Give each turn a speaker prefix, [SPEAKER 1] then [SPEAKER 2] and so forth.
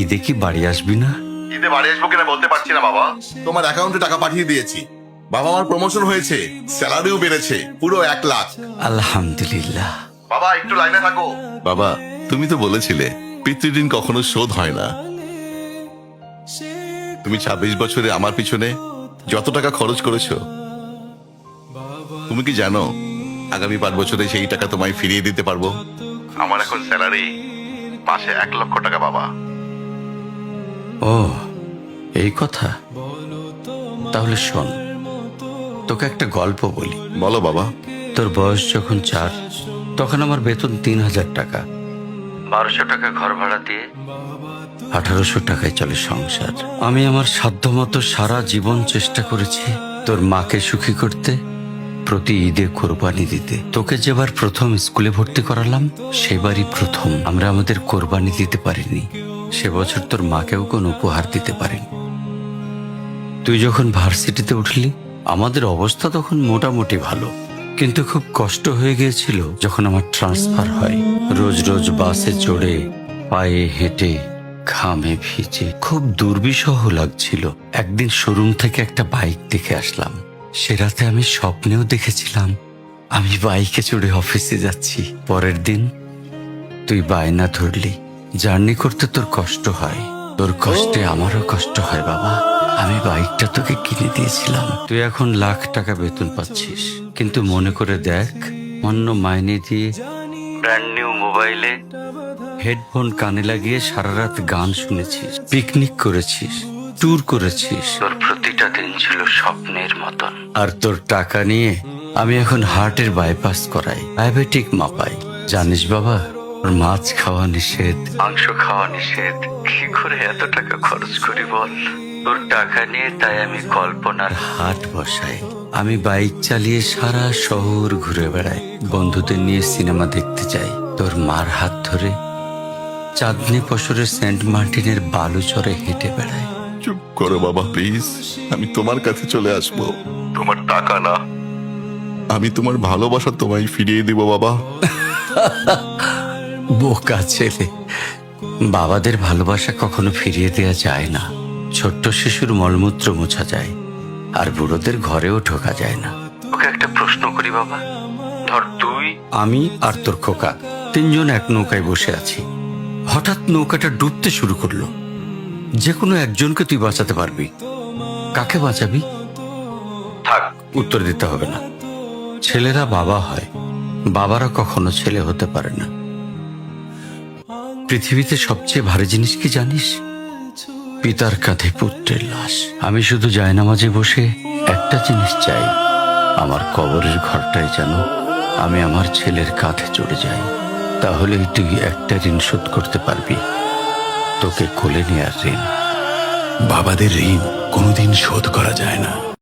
[SPEAKER 1] ঈদে কি বাড়ি আসবি না?
[SPEAKER 2] ঈদে বাড়ি আসবো কিনা বলতে পারছি না বাবা। তোমার অ্যাকাউন্টে টাকা পাঠিয়ে দিয়েছি। বাবা, আমার প্রমোশন হয়েছে, স্যালারিও বেড়েছে, পুরো 1 লাখ।
[SPEAKER 1] আলহামদুলিল্লাহ।
[SPEAKER 2] বাবা, একটু লাইনে থাকো। বাবা, তুমি তো বলেছিলে পিতৃঋণ কখনো শোধ হয় না। তুমি 26 বছরে আমার পিছনে যত টাকা খরচ করেছো, তুমি কি জানো আগামী 5 বছরে সেই টাকা তোমায় ফিরিয়ে দিতে পারবো? আমার এখন স্যালারি মাসে 1 লক্ষ টাকা বাবা।
[SPEAKER 1] ও, এই কথা। তাহলে শোন, তোকে একটা গল্প বলি।
[SPEAKER 2] বলো বাবা।
[SPEAKER 1] তোর বয়স যখন 4, তখন আমার বেতন 3,000 টাকা। 1200 টাকা ঘর ভাড়া দিয়ে 1800 টাকায় চলে সংসার। আমি আমার সাধ্যমতো সারা জীবন চেষ্টা করেছি তোর মাকে সুখী করতে, প্রতি ঈদে কোরবানি দিতে। তোকে যেবার প্রথম স্কুলে ভর্তি করালাম, সেবারই প্রথম আমরা আমাদের কোরবানি দিতে পারিনি। সে বছর তোর মাকেও কোনো উপহার দিতে পারিনি। তুই যখন ভার্সিটিতে উঠলি, আমাদের অবস্থা তখন মোটামুটি ভালো, কিন্তু খুব কষ্ট হয়ে গিয়েছিল যখন আমার ট্রান্সফার হয়। রোজ রোজ বাসে চড়ে, পায়ে হেঁটে, ঘামে ভিজে খুব দুর্বিষহ লাগছিল। একদিন শোরুম থেকে একটা বাইক দেখে আসলাম। সে রাতে আমি স্বপ্নেও দেখেছিলাম আমি বাইকে চড়ে অফিসে যাচ্ছি। পরের দিন তুই বায়না ধরলি, জার্নি করতে তোর কষ্ট হয়। তোর কষ্টে আমারও কষ্ট হয় বাবা। আমি বাইকটা তোকে কিনে দিয়েছিলাম। তুই এখন লাখ টাকা বেতন পাচ্ছিস, কিন্তু মনে করে দেখ, অন্য মাইনে দিয়ে ব্র্যান্ড নিউ মোবাইলে হেডফোন কানে লাগিয়ে সারা রাত গান শুনেছিস, পিকনিক করেছিস, ট্যুর করেছিস। তোর প্রতিটা দিন ছিল স্বপ্নের মতন। আর তোর টাকা নিয়ে আমি এখন হার্টের বাইপাস করাই, ডায়াবেটিক মাপাই। জানিস বাবা, ওর মাছ খাওয়া নিষেধ, মাংস খাওয়া নিষেধ। কি করে এত টাকা খরচ করি বল? তোর টাকা নিয়ে তাই আমি কল্পনার হাট বসাই। আমি বাইক চালিয়ে সারা শহর ঘুরে বেড়াই, বন্ধুদের নিয়ে সিনেমা দেখতে যাই। তোর মার হাত ধরে চাঁদনি পশরে সেন্ট মার্টিনের বালুচরে হেঁটে বেড়াই।
[SPEAKER 2] চুপ করো বাবা প্লিজ। আমি তোমার কাছে চলে আসবো, তোমার টাকা না। আমি তোমার ভালোবাসা তোমায় ফিরিয়ে দিব বাবা।
[SPEAKER 1] বোকা ছেলে, বাবাদের ভালোবাসা কখনো ফিরিয়ে দেয়া যায় না। ছোট্ট শিশুর মলমূত্র মোছা যায়, আর বুড়োদের ঘরেও ঢোকা যায় না। ওকে একটা প্রশ্ন করি বাবা। ধর তুই, আমি আর তোর খোকা তিনজন এক নৌকায় বসে আছি। হঠাৎ নৌকাটা ডুবতে শুরু করলো। যে কোনো একজনকে তুই বাঁচাতে পারবি, কাকে বাঁচাবি? থাক, উত্তর দিতে হবে না। ছেলেরা বাবা হয়, বাবারা কখনো ছেলে হতে পারে না। পৃথিবীতে সবচেয়ে ভারী জিনিস কি জানিস? পিতার কাঁধে পুত্রের লাশ। আমি শুধু জায়নামাজে বসে একটা জিনিস চাই, আমার কবরের ঘরটায় যেন আমি আমার ছেলের কাঁধে চড়ে যাই। তাহলেই তুই একটা ঋণ শোধ করতে পারবি, তোকে কোলে নেয়ার ঋণ।
[SPEAKER 3] বাবাদের ঋণ কোনোদিন শোধ করা যায় না।